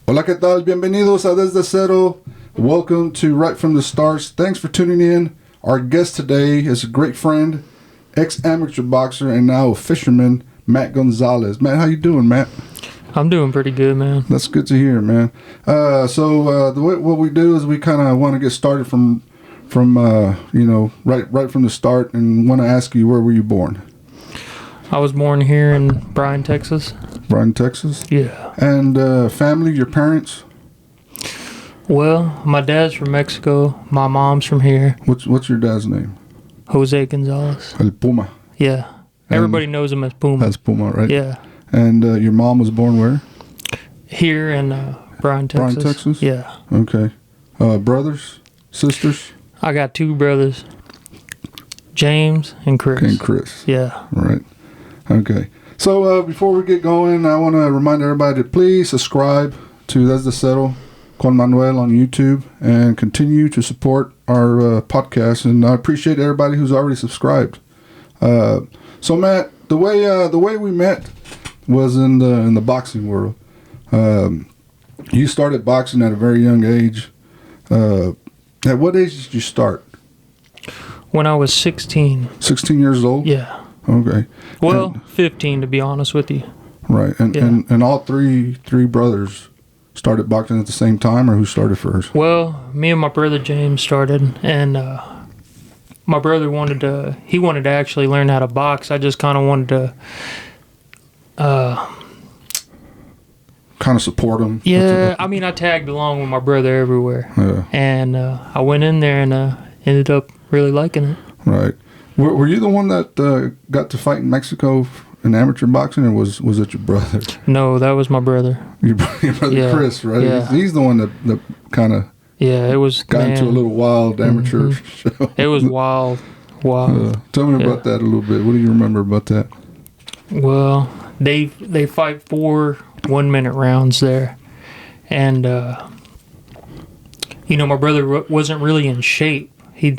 Hola, ¿qué tal? Bienvenidos a Desde Cero. Welcome to Right From the Stars. Thanks for tuning in. Our guest today is a great friend, ex-amateur boxer and now a fisherman, Matt Gonzalez. Matt, how you doing, Matt? I'm doing pretty good, man. That's good to hear, man. What we do is we kind of want to get started from right from the start, and want to ask you, where were you born? I was born here in Bryan, Texas. Bryan, Texas? Yeah. And family, your parents? Well, my dad's from Mexico. My mom's from here. What's your dad's name? Jose Gonzalez. El Puma. Yeah. Everybody knows him as Puma. As Puma, right? Yeah. And your mom was born where? Here in Bryan, Texas. Bryan, Texas? Yeah. Okay. Brothers? Sisters? I got two brothers, James and Chris. And Chris. Yeah. Right. Okay. So before we get going, I want to remind everybody to please subscribe to Desde Cero con Manuel on YouTube and continue to support our podcast. And I appreciate everybody who's already subscribed. So Matt, the way we met was in the boxing world. You started boxing at a very young age. At what age did you start? When I was 16. 16 years old? Yeah. Okay. Well, 15 to be honest with you. Right. And all three brothers started boxing at the same time, or who started first? Well, me and my brother James started, and my brother wanted to actually learn how to box. I just kind of wanted to kind of support him. Yeah, I mean, I tagged along with my brother everywhere. Yeah. And I went in there and ended up really liking it. Right. Were you the one that got to fight in Mexico in amateur boxing, or was it your brother? No, that was my brother. Your brother, yeah. Chris, right? Yeah. He's the one that kind of it was got into a little wild amateur show. It was wild. Tell me about that a little bit. What do you remember about that? Well, they fight 4 1-minute rounds there, and my brother wasn't really in shape. He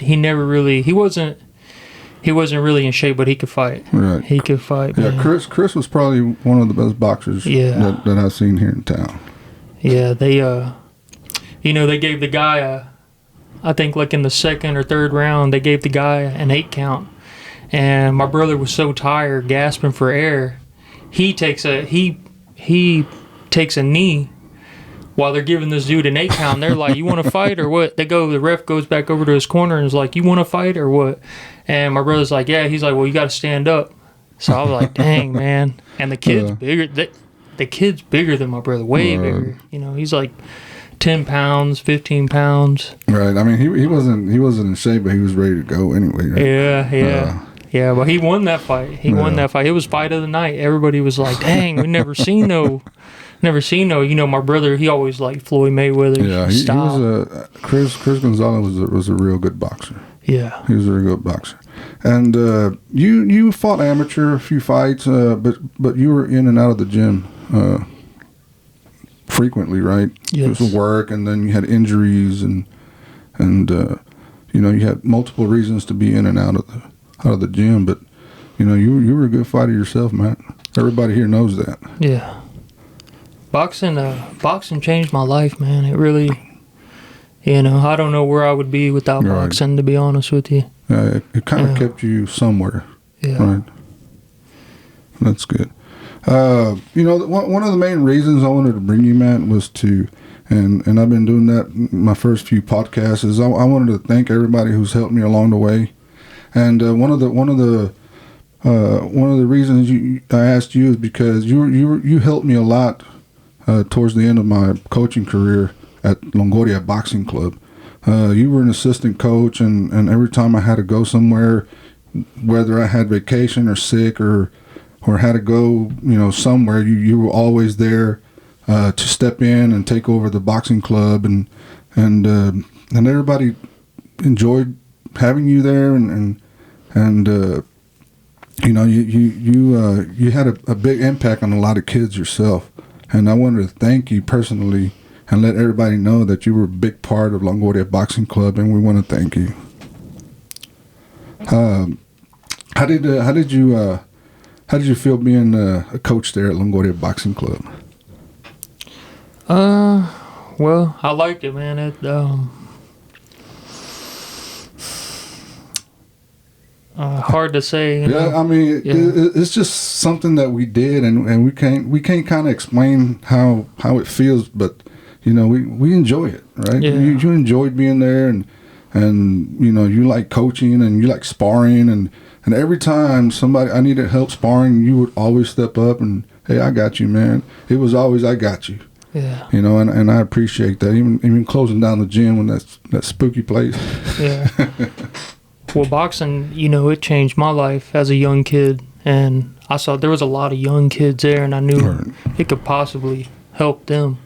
wasn't really in shape, but he could fight. Right. He could fight. Yeah, man. Chris was probably one of the best boxers that I've seen here in town. Yeah, they they gave the guy I think like in the second or third round, they gave the guy an 8 count, and my brother was so tired, gasping for air, he takes a knee while they're giving this dude an 8 count. They're like, "You want to fight or what?" The ref goes back over to his corner and is like, "You want to fight or what?" And my brother's like, "Yeah." He's like, "Well, you got to stand up." So I was like, "Dang, man!" And the kid's bigger. The kid's bigger than my brother, way bigger. He's like 10 pounds, 15 pounds. Right. I mean, he wasn't in shape, but he was ready to go anyway. Right? Yeah. But he won that fight. He won that fight. It was fight of the night. Everybody was like, "Dang, we never seen no." My brother, he always liked Floyd Mayweather. Yeah, he was Chris Gonzalez was a real good boxer. Yeah, he was a real good boxer. And you fought amateur a few fights, but you were in and out of the gym frequently, right? Yes. It was work, and then you had injuries, and you had multiple reasons to be in and out of the gym. But you were a good fighter yourself, Matt. Everybody here knows that. Yeah. Boxing changed my life, man. It really, I don't know where I would be without boxing, to be honest with you. Yeah, it kind of kept you somewhere. Yeah. Right. That's good. One of the main reasons I wanted to bring you, Matt, was and I've been doing that my first few podcasts, is I wanted to thank everybody who's helped me along the way. And one of the reasons I asked you is because you helped me a lot towards the end of my coaching career at Longoria Boxing Club. You were an assistant coach, and every time I had to go somewhere, whether I had vacation or sick or had to go, somewhere, you were always there to step in and take over the boxing club, and everybody enjoyed having you there, and you had a big impact on a lot of kids yourself. And I wanted to thank you personally and let everybody know that you were a big part of Longoria Boxing Club, and we want to thank you. How did you feel being a coach there at Longoria Boxing Club? Well, I liked it, man. Hard to say. You know? I mean, it's just something that we did, and we can't kind of explain how it feels, but you know, we enjoy it, right? Yeah. You enjoyed being there, and you know, you like coaching and you like sparring, and every time I needed help sparring, you would always step up and, hey, I got you, man. It was always, I got you. Yeah. You know, and I appreciate that. Even closing down the gym when that spooky place. Yeah. Well, boxing, you know, it changed my life as a young kid, and I saw there was a lot of young kids there, and I knew it could possibly help them.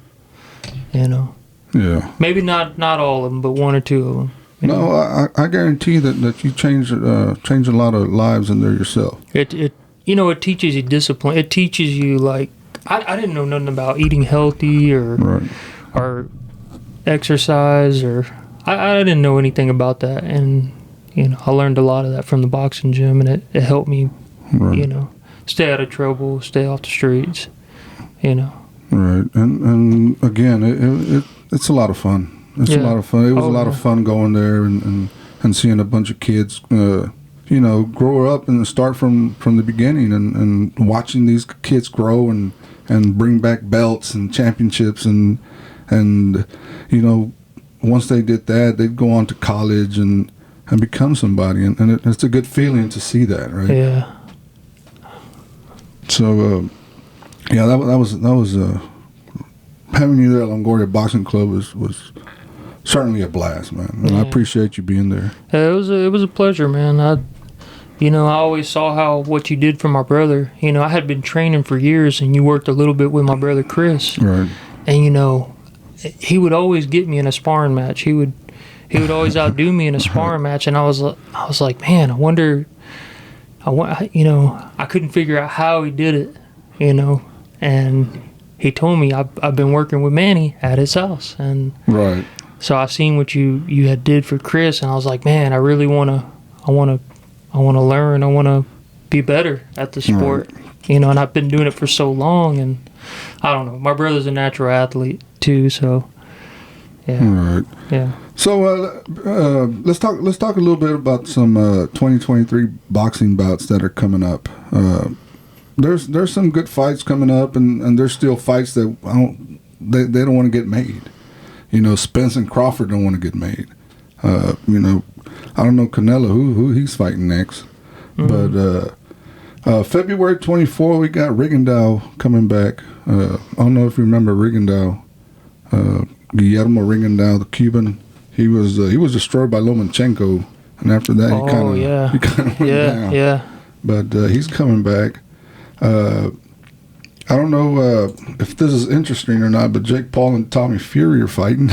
You know. Yeah. Maybe not all of them, but one or two of them. No, I guarantee that you change a lot of lives in there yourself. It you know, it teaches you discipline. It teaches you, like, I didn't know nothing about eating healthy or exercise, or I didn't know anything about that, and you know, I learned a lot of that from the boxing gym, and it helped me, you know, stay out of trouble, stay off the streets, you know. Right, and again, it's a lot of fun. It's a lot of fun. It was a lot of fun going there and seeing a bunch of kids, you know, grow up and start from the beginning, and watching these kids grow and bring back belts and championships, and you know, once they did that, they'd go on to college and become somebody, and it's a good feeling to see that, right? Yeah. So, yeah, that was having you there at Longoria Boxing Club was certainly a blast, man. And I appreciate you being there. Yeah, it was a pleasure, man. I always saw what you did for my brother. You know, I had been training for years, and you worked a little bit with my brother Chris. Right. And you know, he would always get me in a sparring match. He would always outdo me in a sparring match, and I was like, man, you know, I couldn't figure out how he did it, you know. And he told me I've been working with Manny at his house, and so I seen what you had did for Chris, and I was like, man, I really want to learn, I want to be better at the sport, you know. And I've been doing it for so long, and I don't know, my brother's a natural athlete too, so yeah. Yeah. So let's talk a little bit about some 2023 boxing bouts that are coming up. There's some good fights coming up, and there's still fights that they don't want to get made. You know, Spence and Crawford don't want to get made. You know, I don't know Canelo who he's fighting next, but February 24 we got Rigondeaux coming back. I don't know if you remember Rigondeaux, Guillermo Rigondeaux, the Cuban. He was destroyed by Lomachenko, and after that he kind of went down. Yeah. But he's coming back. I don't know if this is interesting or not, but Jake Paul and Tommy Fury are fighting.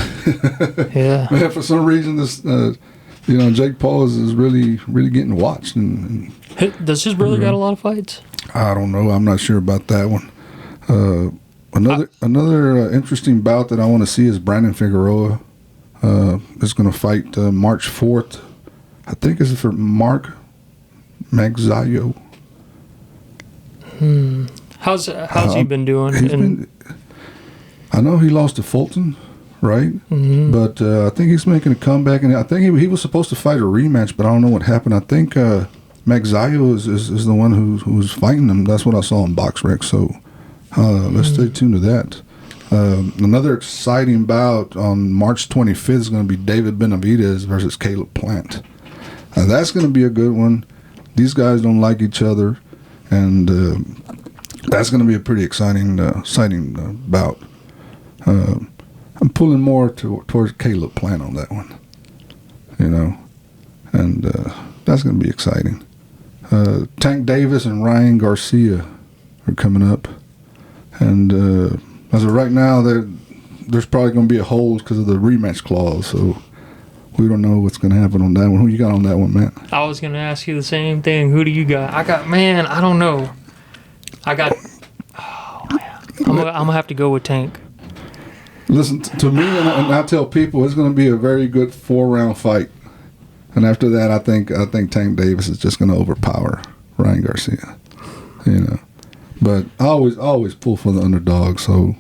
Yeah. Man, for some reason, this you know, Jake Paul is really getting watched. And does his brother got a lot of fights? I don't know. I'm not sure about that one. Another interesting bout that I want to see is Brandon Figueroa. Is going to fight March 4th. I think it's for Mark Magsayo. How's he been doing? I know he lost to Fulton, right? Mm-hmm. But I think he's making a comeback, and I think he was supposed to fight a rematch, but I don't know what happened. I think Magsayo is the one who's fighting him. That's what I saw on BoxRec. So let's stay tuned to that. Another exciting bout on March 25th is going to be David Benavidez versus Caleb Plant. That's going to be a good one. These guys don't like each other, and that's going to be a pretty exciting bout. I'm pulling more towards Caleb Plant on that one, you know, and that's going to be exciting. Tank Davis and Ryan Garcia are coming up, and as of right now, there's probably going to be a hold because of the rematch clause, so we don't know what's going to happen on that one. Who you got on that one, Matt? I was going to ask you the same thing. Who do you got? I don't know. Oh, man. I'm going to have to go with Tank. Listen, to me, and I tell people, it's going to be a very good 4-round fight. And after that, I think Tank Davis is just going to overpower Ryan Garcia, you know. But I always pull for the underdog, so,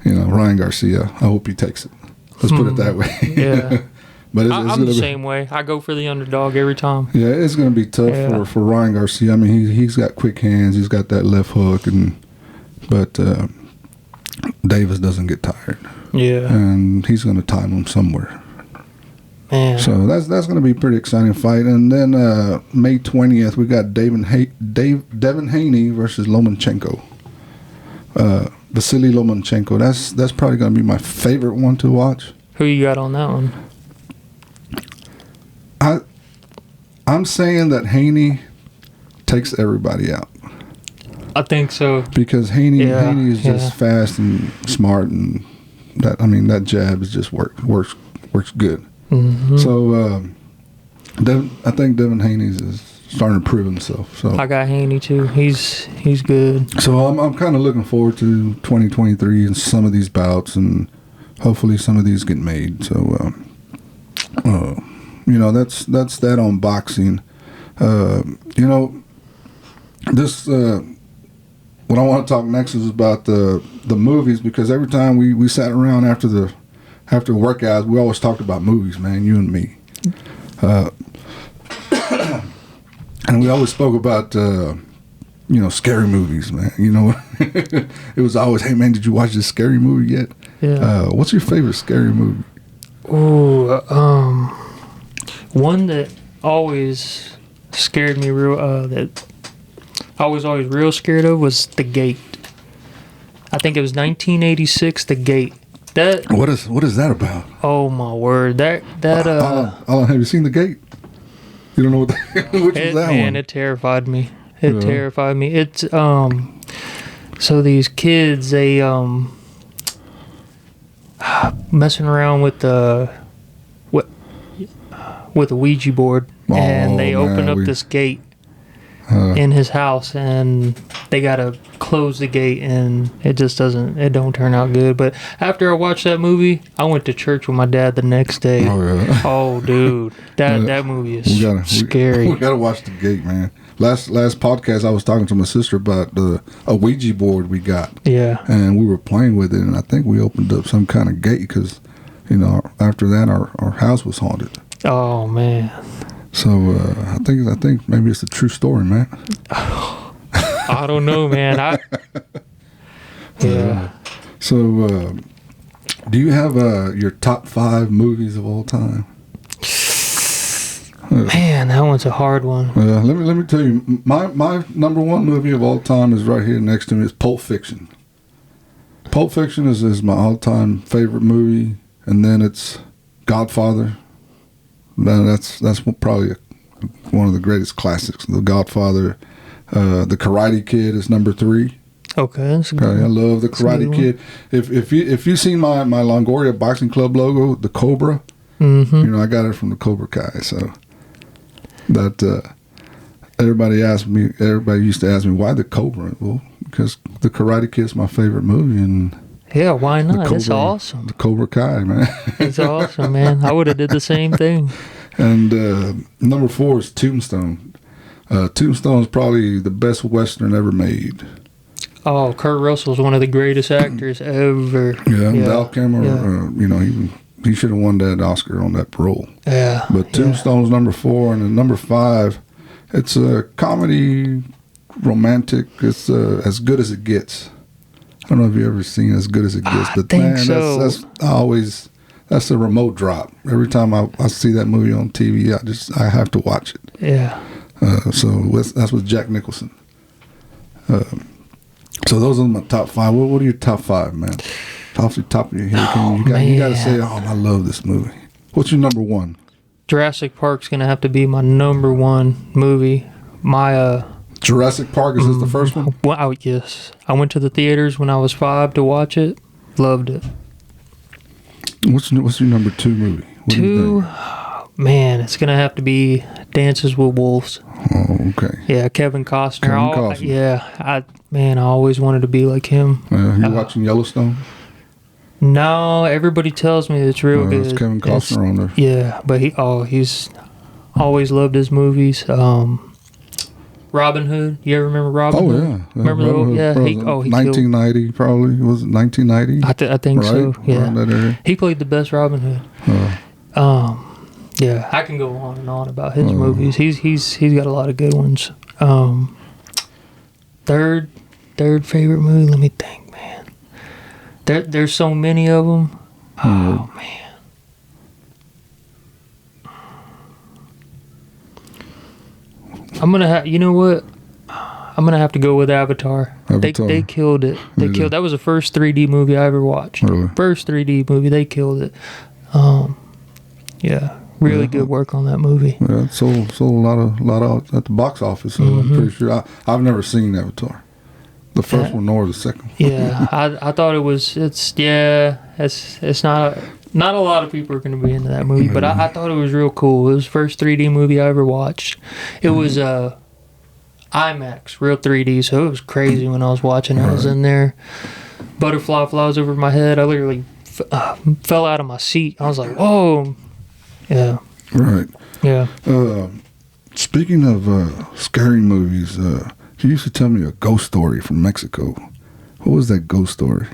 Ryan Garcia. I hope he takes it. Let's put it that way. Yeah. But I'm the same way. I go for the underdog every time. Yeah, it's going to be tough for Ryan Garcia. I mean, he's got quick hands. He's got that left hook, but Davis doesn't get tired. Yeah. And he's going to time him somewhere. Man. So that's going to be a pretty exciting fight. And then May 20th, we got Devin Haney versus Lomachenko. Vasily Lomachenko. That's probably going to be my favorite one to watch. Who you got on that one? I'm saying that Haney takes everybody out. I think so. Because Haney is just fast and smart, and that jab is just works good. Mm-hmm. So I think Devin Haney is starting to prove himself. So I got Haney too. He's good. So I'm kind of looking forward to 2023 and some of these bouts, and hopefully some of these get made. So that's that on boxing. This what I want to talk next is about the movies, because every time we sat around after workouts, we always talked about movies, man, you and me. And we always spoke about scary movies, man. It was always, hey man, did you watch this scary movie yet? Yeah. What's your favorite scary movie? Oh, one that always scared me that I was always real scared of was The Gate. I think it was 1986, The Gate. What is that about? Oh my word! Alan, have you seen The Gate? You don't know what which was that one? It terrified me. It terrified me. It's so these kids, they messing around with the Ouija board, and they open up this gate in his house, and they gotta close the gate, and it don't turn out good. But after I watched that movie, I went to church with my dad the next day. Oh dude, that movie is scary. We gotta watch The Gate, man. Last podcast, I was talking to my sister about a Ouija board we got. Yeah. And we were playing with it, and I think we opened up some kind of gate because, after that our house was haunted. Oh man. So I think maybe it's a true story, man. I don't know, man. Yeah. So do you have your top 5 movies of all time? Man, that one's a hard one. Let me tell you, my number 1 movie of all time is right here next to me. It's Pulp Fiction. Pulp Fiction is my all-time favorite movie, and then it's Godfather. That's probably one of the greatest classics. The Godfather. The Karate Kid is number 3. Okay, that's good. I love the Karate Kid. If you've seen my Longoria Boxing Club logo, the Cobra, I got it from the Cobra Kai. So that everybody used to ask me, why the Cobra? Well, because the Karate Kid is my favorite movie, and yeah, why not? It's awesome. The Cobra Kai, man. It's awesome, man. I would have did the same thing. And number 4 is Tombstone. Tombstone is probably the best Western ever made. Oh, Kurt Russell's one of the greatest actors ever. Yeah. Val Kilmer, he should have won that Oscar on that role. Yeah. But Tombstone's number 4, and then number 5, it's a comedy, romantic. It's As Good as It Gets. I don't know if you've ever seen As Good as It Gets, but man, so. That's a remote drop. Every time I see that movie on TV, I have to watch it. Yeah. So that's with Jack Nicholson. So those are my top 5. What are your top 5, man? Off the top of your head, you got to say, I love this movie. What's your number 1? Jurassic Park's gonna have to be my number 1 movie. Jurassic Park, is this the first one? Well, yes. I went to the theaters when I was 5 to watch it. Loved it. What's your number 2 movie? What 2, man, it's gonna have to be Dances with Wolves. Oh, okay. Yeah, Kevin Costner. Yeah, I always wanted to be like him. You watching Yellowstone? No, everybody tells me it's real good. It's Kevin Costner on there. Yeah, but he's always loved his movies. Robin Hood. You ever remember Robin Oh, Hood? yeah. Remember the old, yeah. He 1990, probably. Was it 1990? I think right? so, yeah. Around that area. He played the best Robin Hood. Yeah, I can go on and on about his movies. He's got a lot of good ones. Third favorite movie, let me think, man. There's so many of them. Oh, man. I'm gonna have. You know what? I'm gonna have to go with Avatar. They killed it. They killed. That was the first 3D movie I ever watched. Really? First 3D movie. They killed it. Yeah, really good work on that movie. Yeah, it sold a lot of at the box office. So I'm pretty sure I've never seen Avatar, the first one nor the second one. Yeah, I thought it was. It's not a lot of people are going to be into that movie, but I thought it was real cool. It was the first 3D movie I ever watched. It was IMAX, real 3D, so it was crazy when I was watching it. I was in there. Butterfly flies over my head. I literally fell out of my seat. I was like, whoa. Yeah. Right. Yeah. Speaking of scary movies, you used to tell me a ghost story from Mexico. What was that ghost story?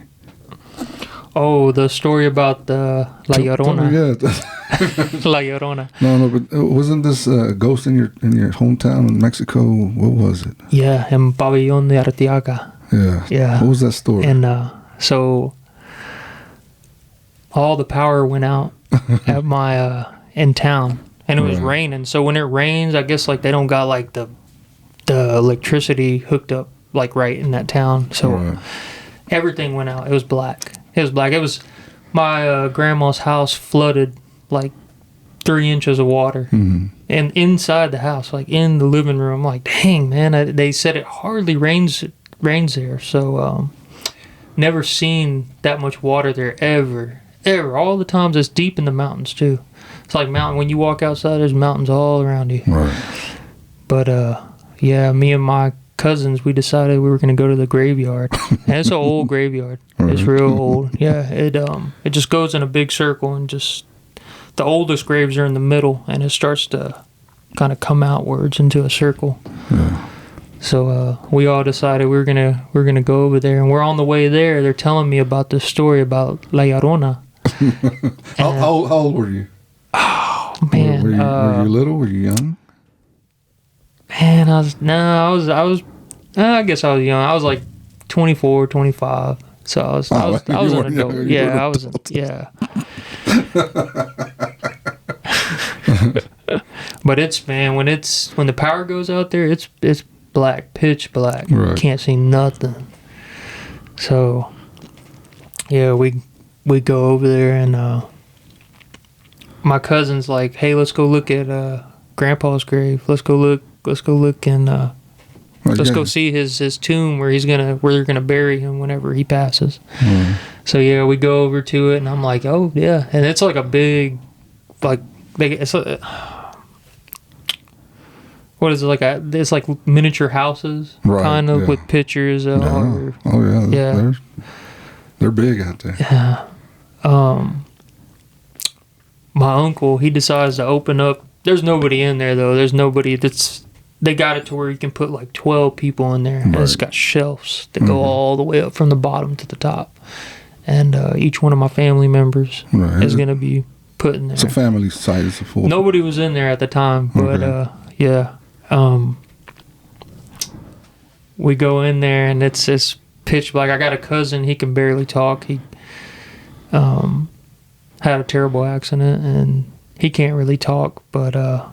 Oh, the story about the La Llorona. Yeah. La Llorona. No, but wasn't this ghost in your hometown in Mexico? What was it? Yeah, in Pabellón de Arteaga. Yeah. Yeah. What was that story? And so all the power went out at my in town, and it was raining. So when it rains, I guess like they don't got like the electricity hooked up like right in that town. So everything went out. It was black. It was my grandma's house flooded like 3 inches of water, and inside the house, like in the living room. Like, dang, man! They said it hardly rains there. So never seen that much water there ever. All the times it's deep in the mountains too. It's like mountain. When you walk outside, there's mountains all around you. Right. But yeah, me and my cousins, we decided we were going to go to the graveyard. And it's an old graveyard. It's real old. Yeah, it just goes in a big circle, and just the oldest graves are in the middle, and it starts to kind of come outwards into a circle. Yeah. So we all decided we're gonna go over there, and we're on the way there. They're telling me about this story about La Llorona. How old were you? Oh man, were you little? Were you young? Man, I guess I was young. I was like 24, 25. So I was an adult. Yeah, I was. Yeah. But when the power goes out there, it's black, pitch black. Right. You can't see nothing. So yeah, we go over there, and my cousin's like, "Hey, let's go look at Grandpa's grave. Let's go look and let's go see his tomb where they're gonna bury him whenever he passes." So yeah, we go over to it, and I'm like, "Oh yeah," and it's like a big, it's like, what is it, it's like miniature houses, kind of, with pictures. They're big out there. Yeah. My uncle, he decides to open up. There's nobody in there though. There's nobody they got it to where you can put like 12 people in there. Right. And it's got shelves that go all the way up from the bottom to the top. And each one of my family members is going to be put in there. It's a family site. It's a full. Nobody was in there at the time, but yeah. We go in there, and it's pitch black. I got a cousin. He can barely talk. He had a terrible accident, and he can't really talk, but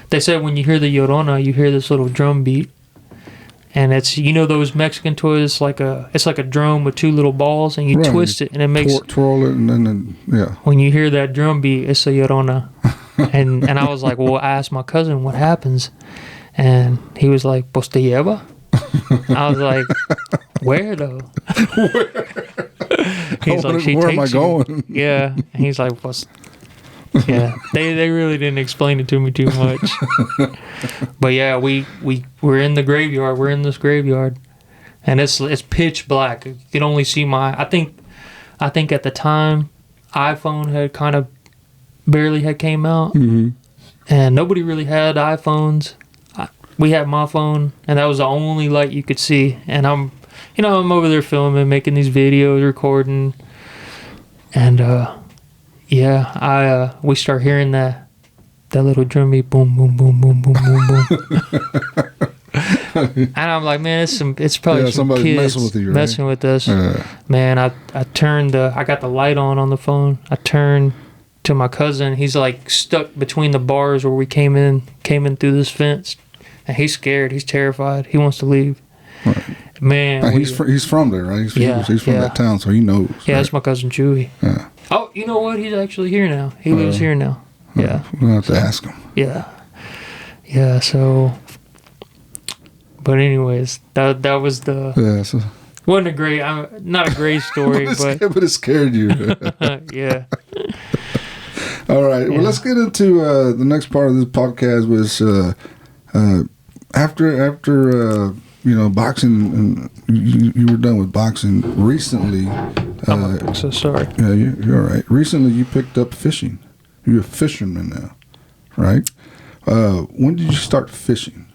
they said when you hear the Llorona, you hear this little drum beat, and it's those Mexican toys, it's like a drum with two little balls, and you twist it, and it makes twirl it, and then when you hear that drum beat, it's a Llorona. and I was like, well, I asked my cousin what happens, and he was like, "Pues te lleva." I was like, "Where though?" He's like, "She where takes am I going?" Yeah, and he's like, "Pues." Yeah, they really didn't explain it to me too much. But yeah, we're in the graveyard. We're in this graveyard, and it's pitch black. You can only see I think at the time, iPhone had kind of barely had came out, and nobody really had iPhones. we had my phone, and that was the only light you could see. And I'm over there filming, making these videos, recording, and we start hearing that little drum beat, boom, boom, boom, boom, boom, boom, boom. And I'm like, man, it's probably some kids messing with you, right? Messing with us. Man, I turned I got the light on the phone. I turned to my cousin. He's like stuck between the bars where we came in through this fence, and he's scared. He's terrified. He wants to leave. Right. Man, he's from there, right? He's from that town, so he knows. Yeah, right? That's my cousin Chewy. Yeah. Oh, you know what? He's actually here now. He lives here now. Yeah. We'll have to ask him. Yeah. Yeah. So. But anyways, that was the wasn't a great not a great story, but it scared you. Yeah. All right. Well, let's get into the next part of this podcast. Was after boxing, and you were done with boxing recently. I'm so sorry. Yeah, you're all right. Recently, you picked up fishing. You're a fisherman now, right? When did you start fishing?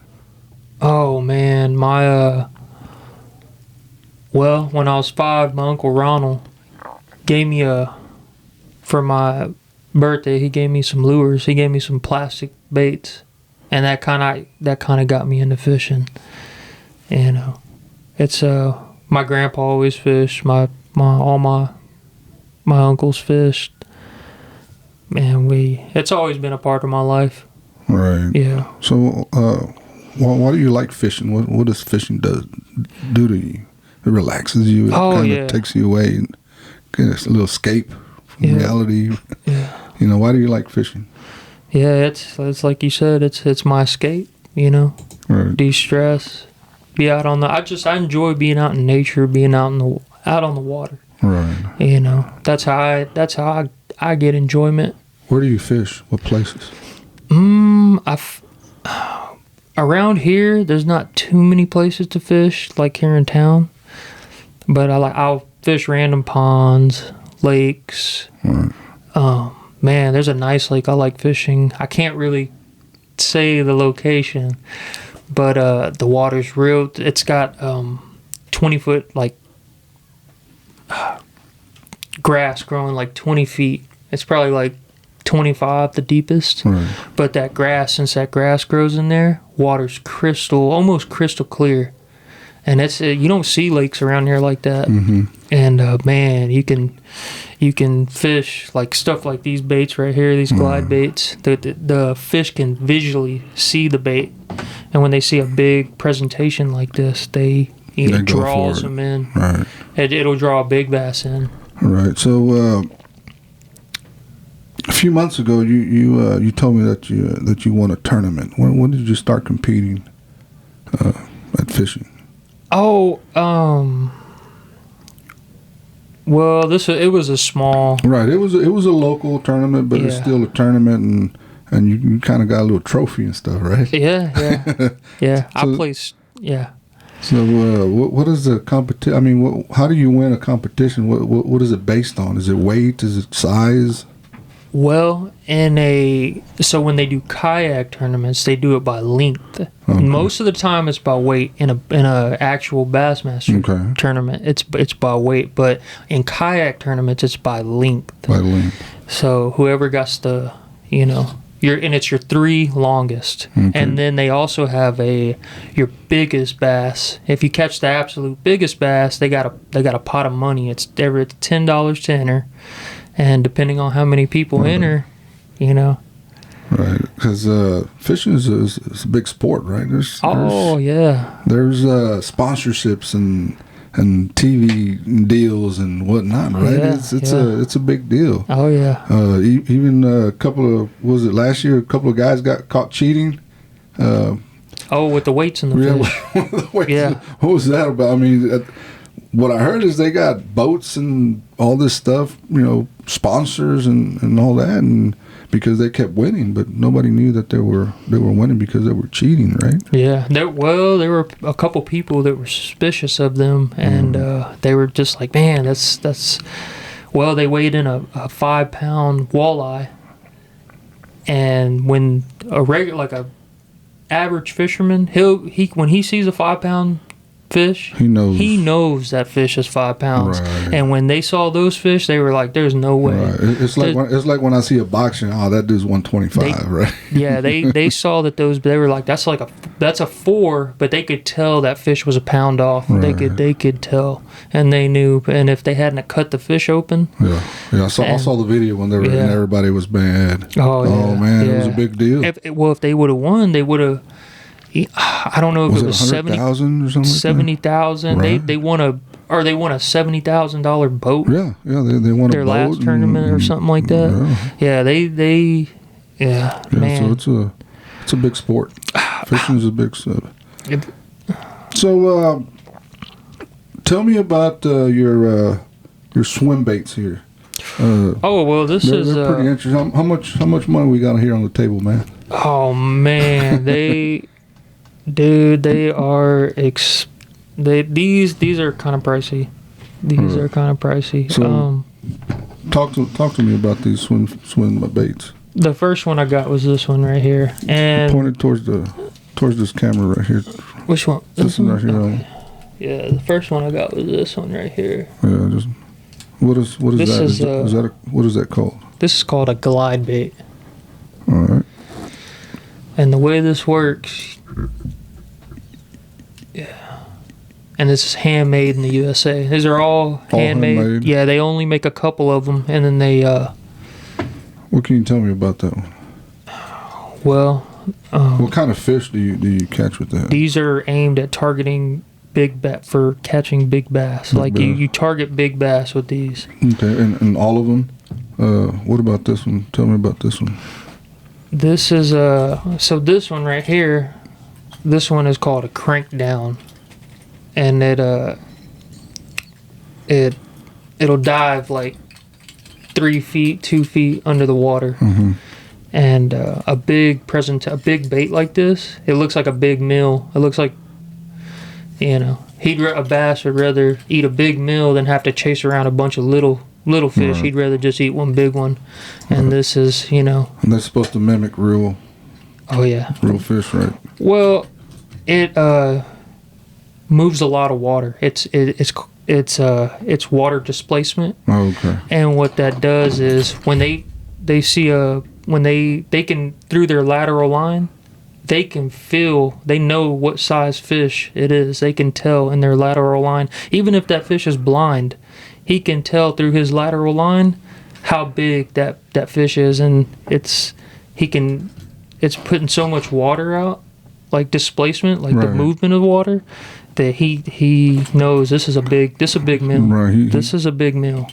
Oh man, when I was 5, my Uncle Ronald gave me for my birthday, he gave me some lures. He gave me some plastic baits, and that kind of got me into fishing. It's my grandpa always fished. All my uncles fished. Man, it's always been a part of my life. Right. Yeah. So, why do you like fishing? What does fishing do to you? It relaxes you. It kind of takes you away and gets a little escape from reality. Yeah. Why do you like fishing? Yeah, it's like you said. It's my escape. Right. De-stress. Be out on I enjoy being out in nature, being out on the water. Right. That's how I get enjoyment. Where do you fish? What places? Around here, there's not too many places to fish, like here in town. But I'll fish random ponds, lakes. Right. Man, there's a nice lake I like fishing. I can't really say the location, but the water's real. It's got 20-foot grass growing like 20 feet. It's probably like 25 the deepest. Right. But since that grass grows in there, water's almost crystal clear. And it's you don't see lakes around here like that. Mm-hmm. And man, you can fish like stuff like these baits right here, these glide baits. The fish can visually see the bait, and when they see a big presentation like this, it draws them in. Right. It'll draw a big bass in. Right. So a few months ago, you told me that you won a tournament. When did you start competing at fishing? Oh, well, it was a small. Right. It was a local tournament, but it's still a tournament, and you kind of got a little trophy and stuff, right? Yeah. Yeah. I placed. Yeah. So what is the competition? I mean, how do you win a competition? What is it based on? Is it weight? Is it size? Well, so when they do kayak tournaments, they do it by length. Okay. Most of the time, it's by weight. In a actual Bassmaster tournament, it's by weight. But in kayak tournaments, it's by length. By length. So whoever gets it's your 3 longest, and then they also have your biggest bass. If you catch the absolute biggest bass, they got a pot of money. It's $10 to enter. And depending on how many people enter, Right, because fishing is a big sport, right? There's sponsorships and TV deals and whatnot, right? Yeah, it's a big deal. Oh yeah. Even last year? A couple of guys got caught cheating. With the weights in the fish. With the weights. Yeah. What was that about? I mean, what I heard is they got boats and all this stuff, sponsors and all that, and because they kept winning, but nobody knew that they were winning because they were cheating, right? Yeah. There were a couple people that were suspicious of them, and they were just like, man, that's. Well, they weighed in a 5-pound walleye, and when a average fisherman, when he sees a 5-pound fish, he knows that fish is 5 pounds. Right. And when they saw those fish, they were like, "There's no way." Right. It's like when I see a boxing. Oh, that dude's 125, right? Yeah, they saw that they were like, that's a 4, but they could tell that fish was a pound off. Right. They could tell, and they knew. And if they hadn't cut the fish open, yeah. I saw the video when they were and everybody was mad. Oh man, it was a big deal. If they would have won, they would have. I don't know if it was 70,000 or something. 70,000. Right. They won a $70,000 boat. Yeah. They won their last tournament or something like that. Yeah, they man. So it's a big sport. Fishing is a big stuff. So tell me about your swim baits here. This is they're pretty interesting. How much money we got here on the table, man? Oh man, they are these are kind of pricey. These are kind of pricey. So, talk to me about these swim baits. The first one I got was this one right here, and pointed towards this camera right here. Which one? This one right here. Okay. Yeah, the first one I got was this one right here. Yeah, just what is that? What is that called? This is called a glide bait. All right. And the way this works, and this is handmade in the USA. These are all handmade. Yeah, they only make a couple of them, and then they. What can you tell me about that one? Well, what kind of fish do you catch with that? These are aimed at targeting for catching big bass. You target big bass with these. Okay, and all of them. What about this one? Tell me about this one. This is so this one right here. This one is called a crank down, and it'll dive like 3 feet, 2 feet under the water. Mm-hmm. And a big bait like this, it looks like a big meal. It looks like, a bass would rather eat a big meal than have to chase around a bunch of little fish. Right. He'd rather just eat one big one. And this is, And that's supposed to mimic real. Oh yeah. Real fish, right? Well, it moves a lot of water. It's water displacement. Oh, okay. And what that does is when they see they can, through their lateral line, they know what size fish it is. They can tell in their lateral line. Even if that fish is blind, he can tell through his lateral line how big that fish is, and it's putting so much water out, like displacement, like the movement of water, that he knows this is a big meal. Right. This is a big meal.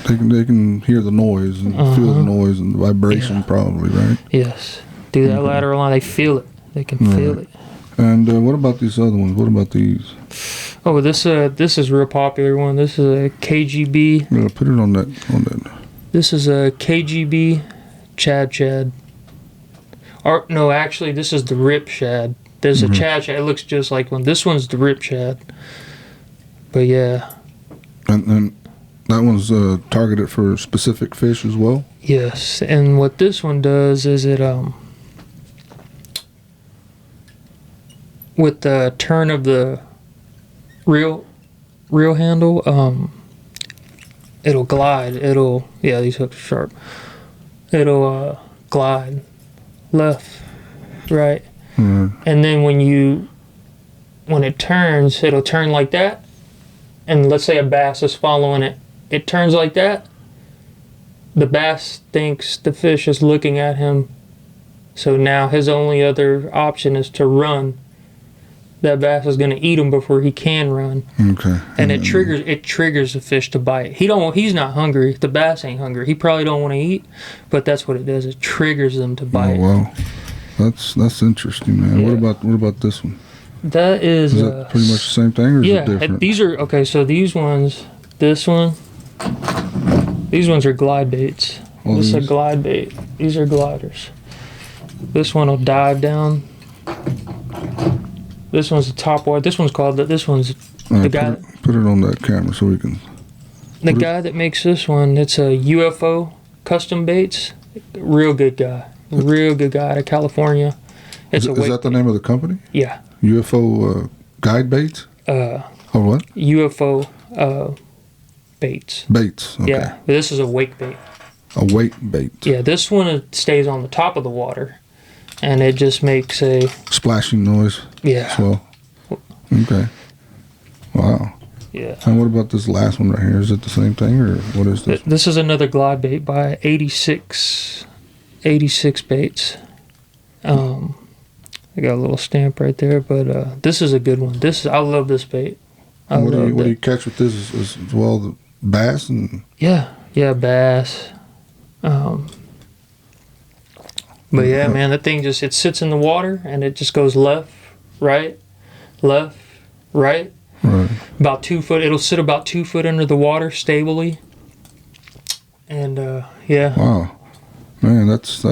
They can hear the noise and feel the noise and the vibration, probably, right? Yes. Through that lateral line, they feel it. They can feel it. And what about these other ones? What about these? Oh, this is a real popular one. This is a KGB. Yeah, put it on that. This is a KGB Chad. Or no, actually, this is the Rip Shad. There's a Chad. It looks just like one. This one's the Rip Shad. But yeah. And that one's targeted for specific fish as well? Yes. And what this one does is it with the turn of the reel handle, it'll glide. These hooks are sharp. It'll glide left, right. And then when it turns, it'll turn like that. And let's say a bass is following it. It turns like that. The bass thinks the fish is looking at him. So now his only other option is to run. That bass is going to eat him before he can run. Okay. And it triggers the fish to bite. He's not hungry. The bass ain't hungry. He probably don't want to eat, but that's what it does. It triggers them to bite. Oh wow. That's interesting, man. Yeah. What about this one? Is that pretty much the same thing, or is it different? These are okay. So these ones, these ones are glide baits. This is a glide bait. These are gliders. This one will dive down. This one's the top wire. This one's the guy. Put it on that camera so we can. The guy that makes this one, it's a UFO Custom Baits. Real good guy out of California, It's is that the name of the company? Yeah. UFO guide baits? Or what? UFO baits. Baits. Okay. Yeah. This is a wake bait. A wake bait. Yeah. This one stays on the top of the water, and it just makes a splashing noise. Yeah. As well. Okay. Wow. Yeah. And what about this last one right here? Is it the same thing, or what is this? This is another glide bait by 86 baits. I got a little stamp right there, but this is a good one. I love this bait. What do you catch with this as well? The bass and yeah, bass. But yeah, man, that thing it sits in the water and it just goes left, right. Right. About 2 foot. It'll sit about 2 foot under the water stably. And yeah. Wow. Man, that's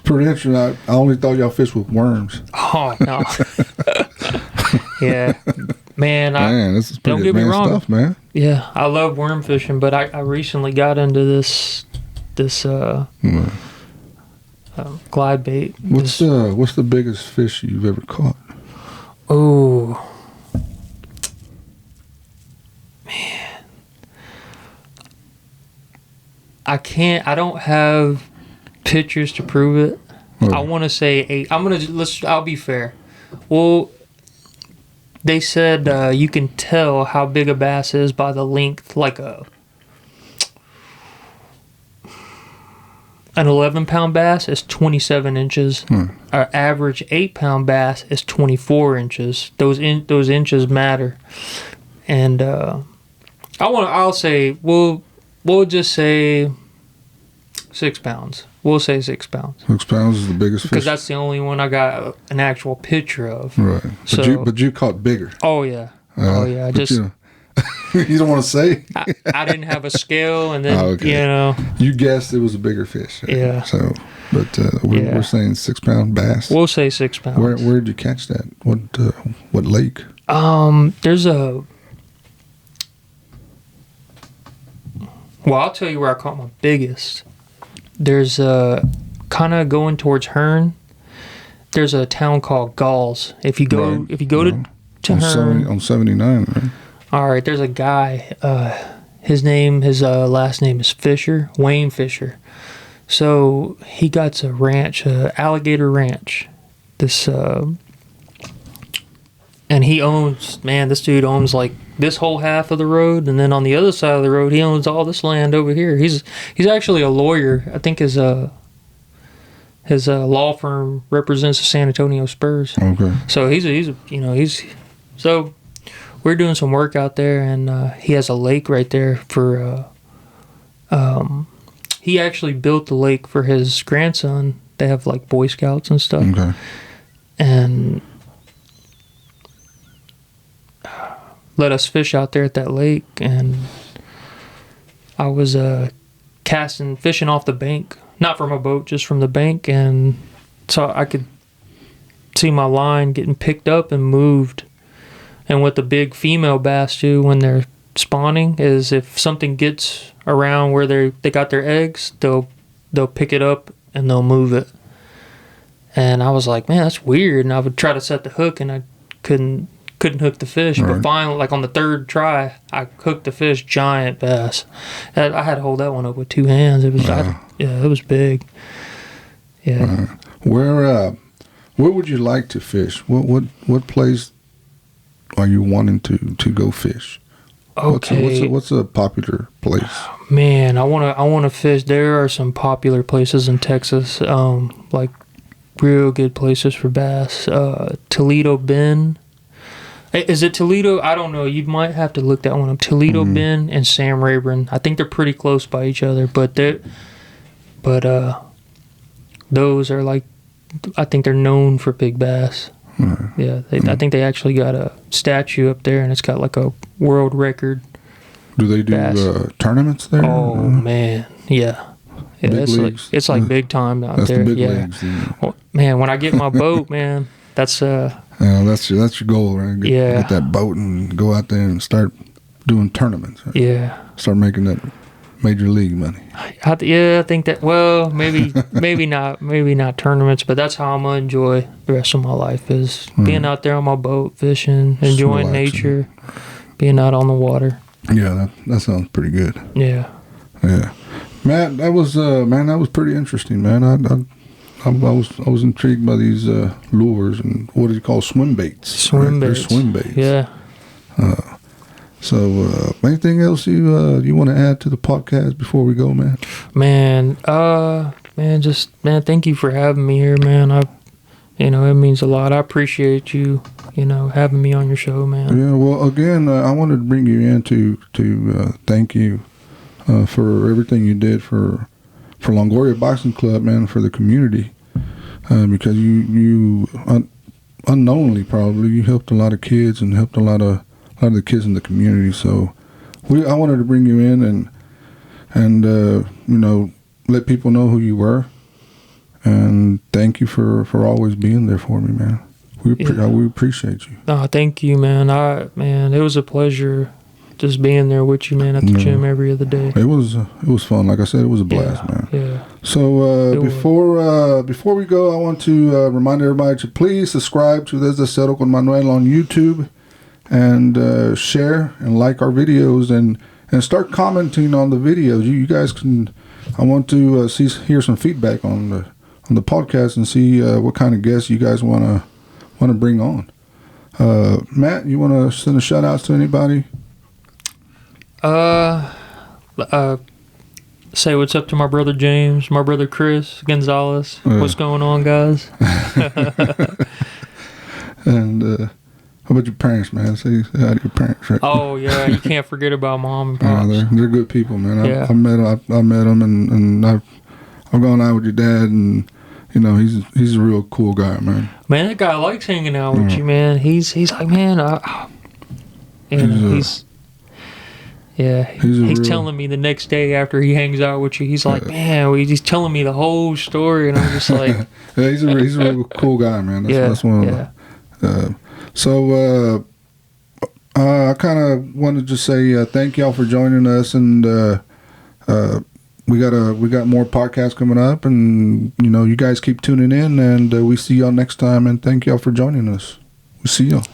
pretty interesting. I only thought y'all fished with worms. Oh no. Yeah, man. This is pretty don't get me wrong, stuff, man. Yeah, I love worm fishing, but I recently got into this glide bait. What's the biggest fish you've ever caught? Oh, man. I don't have pictures to prove it. Oh. I want to say 8. I'll be fair. Well, they said you can tell how big a bass is by the length, like an 11-pound bass is 27 inches. Our average 8-pound bass is 24 inches. Those inches matter. And I'll say we'll just say 6 pounds. We'll say 6 pounds. 6 pounds is the biggest fish. Because that's the only one I got an actual picture of. Right. But you caught bigger. Oh yeah. You don't want to say. I didn't have a scale, and then you guessed it was a bigger fish. Yeah. So, but we're saying 6 pound bass. We'll say 6 pounds. Where did you catch that? What lake? There's a. Well, I'll tell you where I caught my biggest. There's kind of going towards Hearn. There's a town called Galls. If you go to Hearn on 79, right? All right, there's a guy. His last name is Fisher, Wayne Fisher. So he got a ranch, Alligator Ranch. And he owns. Man, this dude owns like this whole half of the road, and then on the other side of the road, he owns all this land over here. He's actually a lawyer. I think his law firm represents the San Antonio Spurs. Okay. So so we're doing some work out there, and he has a lake right there for. He actually built the lake for his grandson. They have like Boy Scouts and stuff. Okay. And let us fish out there at that lake, and I was fishing off the bank, not from a boat, just from the bank, and so I could see my line getting picked up and moved. And what the big female bass do when they're spawning is if something gets around where they got their eggs, they'll pick it up and they'll move it. And I was like, man, that's weird. And I would try to set the hook, and I couldn't hook the fish. Right. But finally, like on the third try, I hooked the fish, giant bass. And I had to hold that one up with 2 hands. It was it was big. Yeah. Where would you like to fish? What place are you wanting to go fish? Okay. What's a popular place? Man, I wanna fish. There are some popular places in Texas, like real good places for bass. Toledo Bend. Is it Toledo? I don't know. You might have to look that one up. Toledo Bend and Sam Rayburn. I think they're pretty close by each other, but those are like, I think they're known for big bass. Yeah, I think they actually got a statue up there, and it's got like a world record. Do they do tournaments there? Oh man, yeah. It's like big time out there. The big yeah. leagues. Well, man, when I get my boat, man, that's that's your goal, right? Get that boat and go out there and start doing tournaments. Right? Yeah. Start making that major league money. I think that. Well, maybe not tournaments, but that's how I'm gonna enjoy the rest of my life is being out there on my boat, fishing, enjoying nature, being out on the water. Yeah, that sounds pretty good. Yeah. Matt, that was pretty interesting, man. I was intrigued by these lures and what do you call swim baits? Swim baits. They're swim baits. Yeah. So anything else you want to add to the podcast before we go, man? Man, thank you for having me here, man. It means a lot. I appreciate you, having me on your show, man. Yeah, well, again, I wanted to bring you in to thank you for everything you did for Longoria Boxing Club, man, for the community, because you unknowingly probably you helped a lot of kids and helped a lot of the kids in the community. So I wanted to bring you in and let people know who you were, and thank you for always being there for me, man. We appreciate you. Oh, thank you, man. It was a pleasure just being there with you, man, at the gym every other day. It was fun. Like I said, it was a blast, man. Yeah. So before we go, I want to remind everybody to please subscribe to Desde Cero con Manuel on YouTube, and share and like our videos, and start commenting on the videos. You guys can. I want to hear some feedback on the podcast and see what kind of guests you guys want to bring on. Matt, you want to send a shout outs to anybody? Say what's up to my brother James, my brother Chris Gonzalez. What's going on, guys? And how about your parents, man? Say hi to your parents. Right? Oh yeah, you can't forget about mom and pops. They're good people, man. I met them, and I've gone out with your dad, and he's a real cool guy, man. Man, that guy likes hanging out with you, man. He's like, man, he's telling me the next day after he hangs out with you, he's like, man, he's telling me the whole story, and I'm just like, yeah, he's a real cool guy, man. That's one of the. So I kind of wanted to just say thank y'all for joining us, and we got more podcasts coming up, and you guys keep tuning in, and we see y'all next time, and thank y'all for joining us. We see y'all.